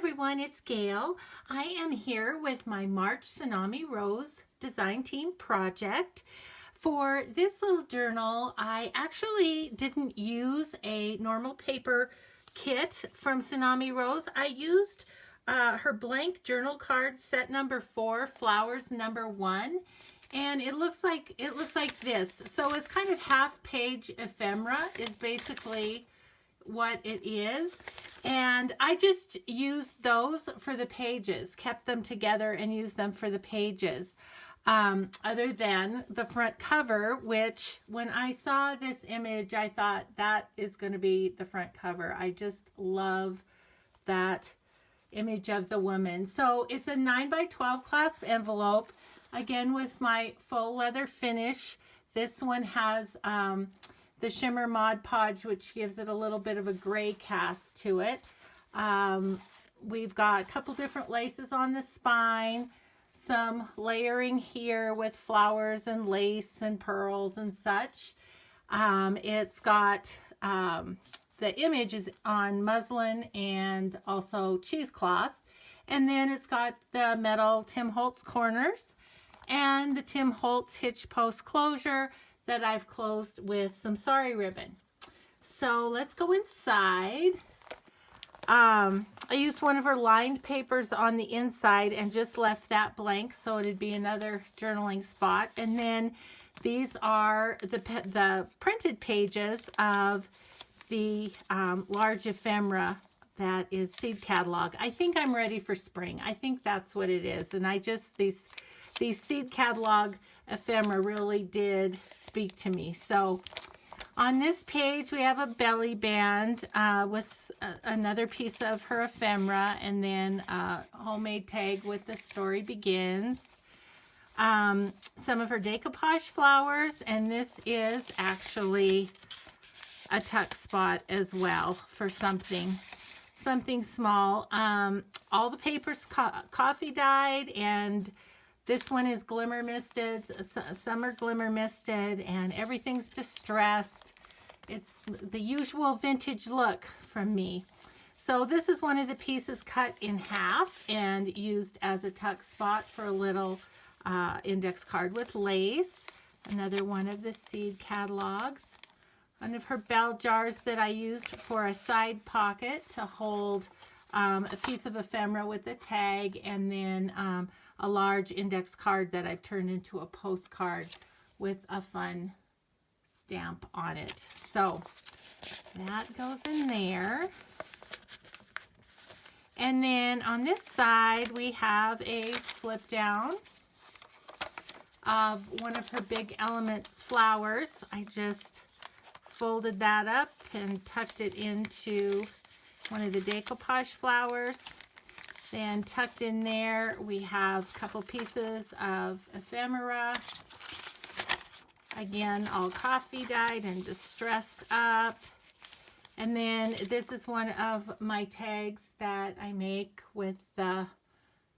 everyone, it's Gail. I am here with my March Tsunami Rose Design Team project. For this little journal, I actually didn't use a normal paper kit from Tsunami Rose. I used her blank journal card set number 4, flowers number 1. And it looks like this. So it's kind of half-page ephemera is basically what it is. And I just used those for the pages, kept them together and used them for the pages. Other than the front cover, which when I saw this image, I thought that is going to be the front cover. I just love that image of the woman. So it's a 9x12 clasp envelope, again with my faux leather finish. This one has the shimmer Mod Podge, which gives it a little bit of a gray cast to it. We've got a couple different laces on the spine, some layering here with flowers and lace and pearls and such. It's got the image is on muslin and also cheesecloth, and then it's got the metal Tim Holtz corners and the Tim Holtz hitch post closure that I've closed with some sari ribbon. So let's go inside. I used one of her lined papers on the inside and just left that blank so it'd be another journaling spot. And then these are the printed pages of the large ephemera that is seed catalog. I think I'm ready for spring. I think that's what it is. And I just, these seed catalog ephemera really did speak to me. So on this page we have a belly band with another piece of her ephemera, and then a homemade tag with the story begins. Some of her decoupage flowers, and this is actually a tuck spot as well for something small. All the papers coffee dyed, and this one is glimmer misted. Some are glimmer misted, and everything's distressed. It's the usual vintage look from me. So this is one of the pieces cut in half and used as a tuck spot for a little index card with lace. Another one of the seed catalogs. One of her bell jars that I used for a side pocket to hold a piece of ephemera with a tag, and then a large index card that I've turned into a postcard with a fun stamp on it. So that goes in there. And then on this side we have a flip down of one of her big element flowers. I just folded that up and tucked it into one of the decoupage flowers. Then tucked in there we have a couple pieces of ephemera, again all coffee dyed and distressed up. And then this is one of my tags that I make with the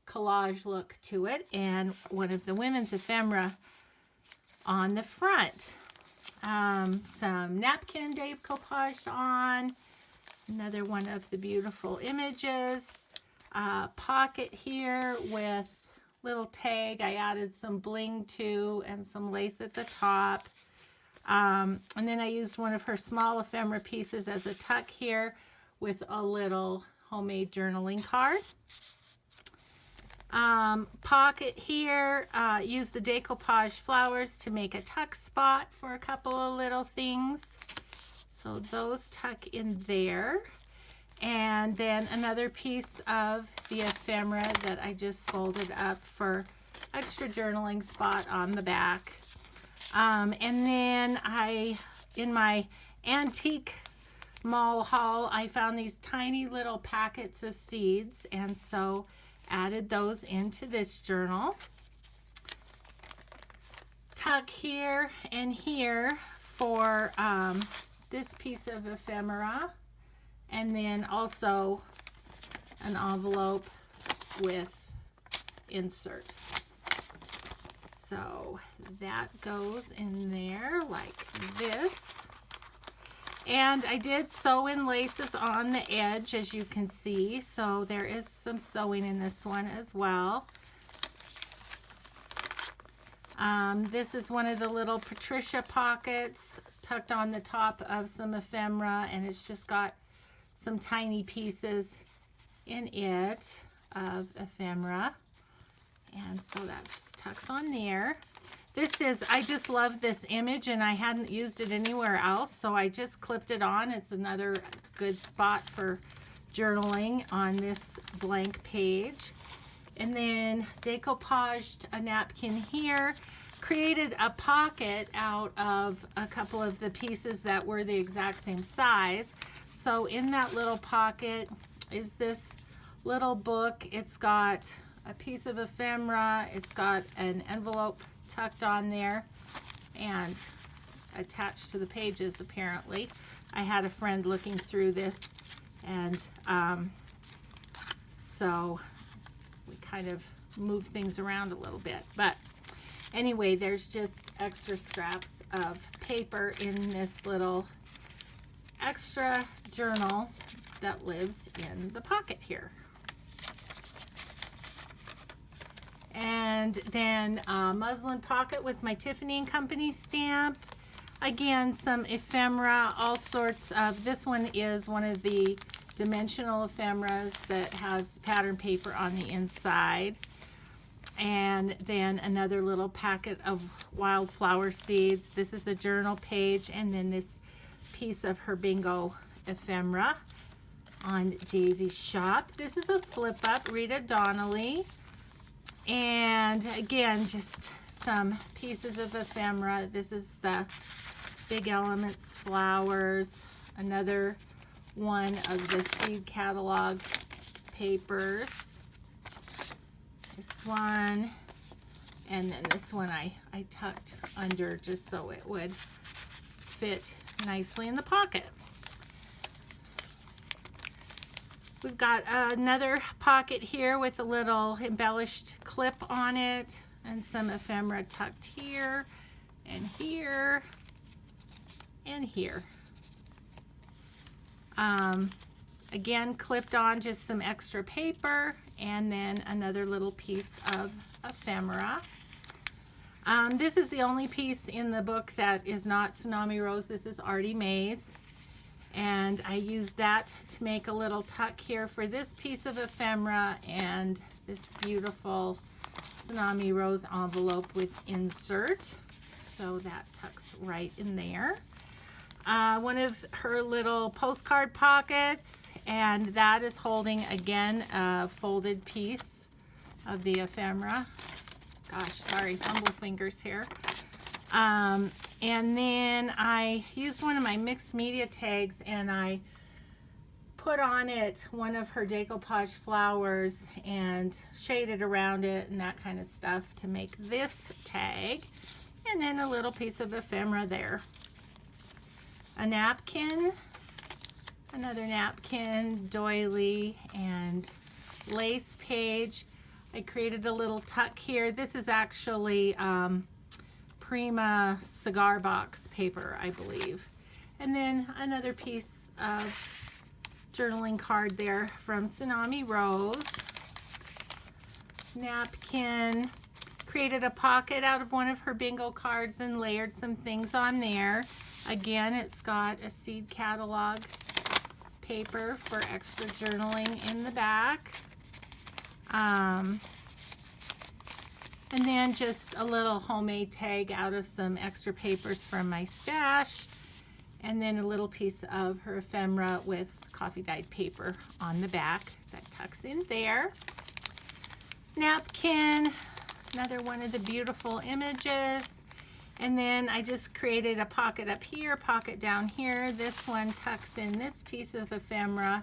collage look to it, and one of the women's ephemera on the front. Some napkin decoupage on, another one of the beautiful images. Pocket here with little tag I added some bling to and some lace at the top. And then I used one of her small ephemera pieces as a tuck here with a little homemade journaling card. Pocket here, use the decoupage flowers to make a tuck spot for a couple of little things. So those tuck in there. And then another piece of the ephemera that I just folded up for extra journaling spot on the back. And then in my antique mall haul, I found these tiny little packets of seeds, and so added those into this journal. Tuck here and here for this piece of ephemera, and then also an envelope with insert. So that goes in there like this. And I did sew in laces on the edge, as you can see. So there is some sewing in this one as well. This is one of the little Patricia pockets tucked on the top of some ephemera, and it's just got some tiny pieces in it of ephemera. And so that just tucks on there. This is, I just love this image and I hadn't used it anywhere else, so I just clipped it on. It's another good spot for journaling on this blank page. And then decoupaged a napkin here, created a pocket out of a couple of the pieces that were the exact same size. So in that little pocket is this little book. It's got a piece of ephemera, it's got an envelope tucked on there and attached to the pages apparently. I had a friend looking through this, and so we kind of moved things around a little bit. But anyway, there's just extra scraps of paper in this little extra journal that lives in the pocket here. And then a muslin pocket with my Tiffany & Company stamp. Again, some ephemera, all sorts of, this one is one of the dimensional ephemeras that has pattern paper on the inside. And then another little packet of wildflower seeds. This is the journal page, and then this piece of her bingo ephemera on Daisy's Shop. This is a flip up, Rita Donnelly. And again, just some pieces of ephemera. This is the Big Elements flowers. Another one of the seed catalog papers. This one. And then this one I tucked under just so it would fit nicely in the pocket. We've got another pocket here with a little embellished clip on it and some ephemera tucked here and here and here. Again, clipped on just some extra paper, and then another little piece of ephemera. This is the only piece in the book that is not Tsunami Rose. This is Artie Mae's. And I used that to make a little tuck here for this piece of ephemera and this beautiful Tsunami Rose envelope with insert. So that tucks right in there. One of her little postcard pockets, and that is holding, again, a folded piece of the ephemera. Gosh, sorry, fumble fingers here. And then I used one of my mixed media tags and I put on it one of her decoupage flowers and shaded around it and that kind of stuff to make this tag. And then a little piece of ephemera there. A napkin, another napkin, doily, and lace page. I created a little tuck here. This is actually Prima cigar box paper, I believe. And then another piece of journaling card there from Tsunami Rose. Napkin. Created a pocket out of one of her bingo cards and layered some things on there. Again, it's got a seed catalog paper for extra journaling in the back. And then just a little homemade tag out of some extra papers from my stash. And then a little piece of her ephemera with coffee dyed paper on the back that tucks in there. Napkin, another one of the beautiful images. And then I just created a pocket up here, pocket down here. This one tucks in this piece of ephemera,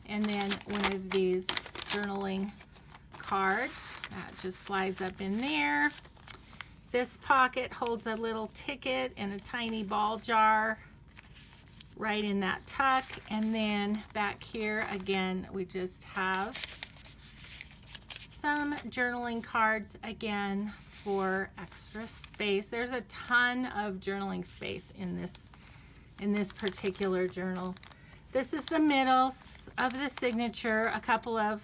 and then one of these journaling cards. That just slides up in there. This pocket holds a little ticket and a tiny ball jar right in that tuck. And then back here, again, we just have some journaling cards, again, for extra space. There's a ton of journaling space in this in this particular journal. This is the middle of the signature, a couple of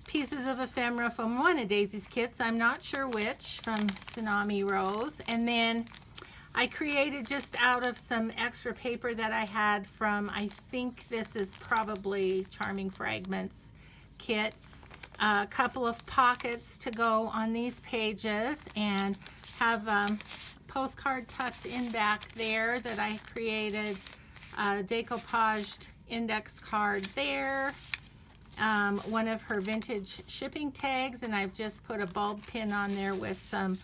pieces of ephemera from one of Daisy's kits, I'm not sure which, from Tsunami Rose. And then I created, just out of some extra paper that I had from, I think this is probably Charming Fragments kit, a couple of pockets to go on these pages, and have a postcard tucked in back there that I created, a decoupaged index card there, one of her vintage shipping tags, and I've just put a bulb pin on there with some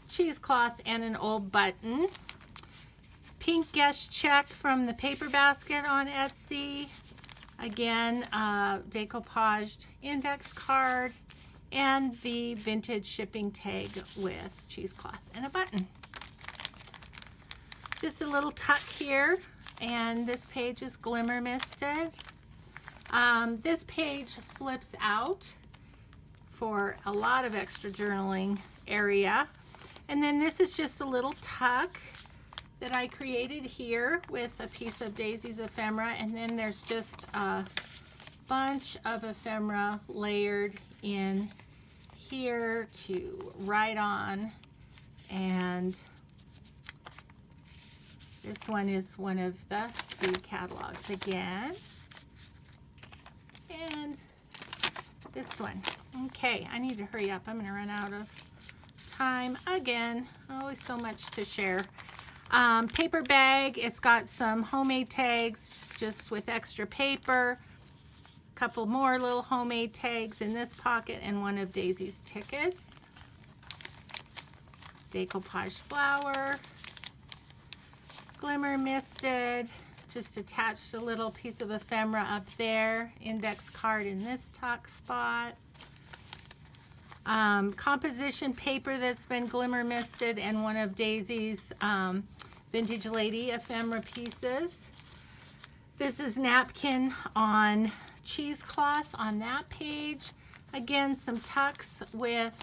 cheesecloth and an old button. Pink guest check from the paper basket on Etsy. Again, decoupaged index card, and the vintage shipping tag with cheesecloth and a button. Just a little tuck here, and this page is glimmer misted. This page flips out for a lot of extra journaling area. And then this is just a little tuck that I created here with a piece of Daisy's ephemera, and then there's just a bunch of ephemera layered in here to write on. And this one is one of the seed catalogs again. And this one. Okay, I need to hurry up. I'm going to run out of time again. Always so much to share. Paper bag. It's got some homemade tags just with extra paper. A couple more little homemade tags in this pocket, and one of Daisy's tickets. Decoupaged flower. Glimmer misted. Just attached a little piece of ephemera up there. Index card in this tuck spot. Composition paper that's been glimmer misted, and one of Daisy's Vintage Lady ephemera pieces. This is napkin on cheesecloth on that page. Again, some tucks with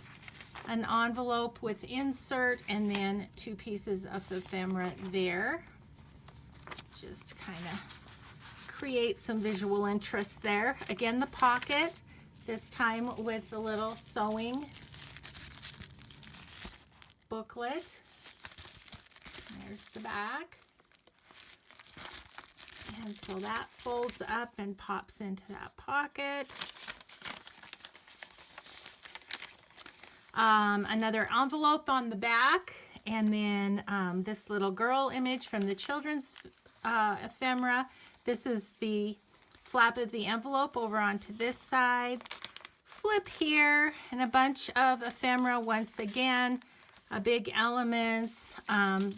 an envelope with insert, and then two pieces of ephemera there. Just kind of create some visual interest there. Again, the pocket, this time with a little sewing booklet. There's the back. And so that folds up and pops into that pocket. Another envelope on the back, and then this little girl image from the children's ephemera. This is the flap of the envelope over onto this side. Flip here, and a bunch of ephemera once again. A big Elements.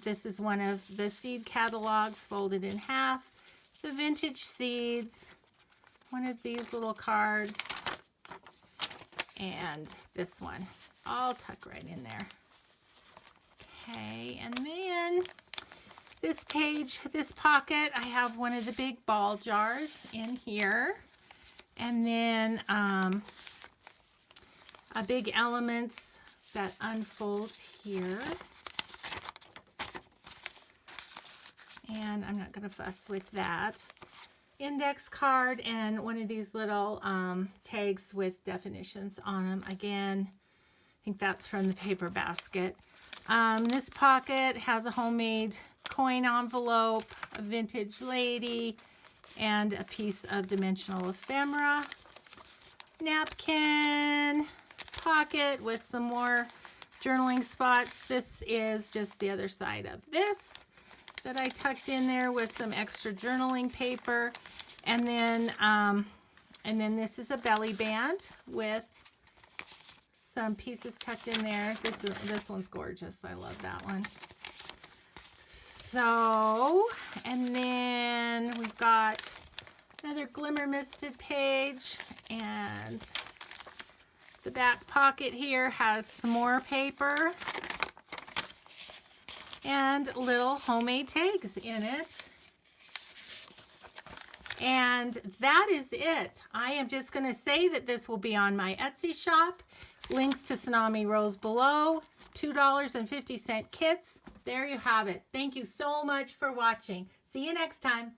This is one of the seed catalogs folded in half. The vintage seeds. One of these little cards. And this one. All tuck right in there. Okay, and then this page, this pocket, I have one of the big ball jars in here. And then a big Elements that unfolds here. And I'm not going to fuss with that. Index card, and one of these little tags with definitions on them. Again, I think that's from the paper basket. This pocket has a homemade coin envelope, a Vintage Lady, and a piece of dimensional ephemera. Napkin pocket with some more journaling spots. This is just the other side of this that I tucked in there with some extra journaling paper. And then this is a belly band with some pieces tucked in there. This one's gorgeous. I love that one. So, and then we've got another glimmer misted page, and the back pocket here has some more paper and little homemade tags in it. And that is it. I am just going to say that this will be on my Etsy shop. Links to Tsunami Rose below. $2.50 kits. there you have it. Thank you so much for watching. See you next time.